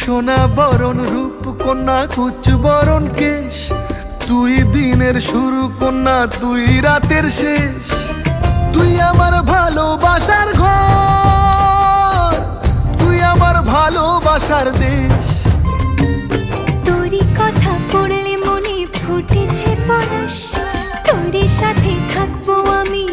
সোনা বরণ রূপ কন্যা কুচ বরণ কেশ, তুই দিনের শুরু কন্যা তুই রাতের শেষ। তুই আমার ভালোবাসার ঘর, তুই আমার ভালোবাসার দেশ। তোরই কথা পড়লে মনে ফুটেছে পরশ, তোরই সাথে থাকবো আমি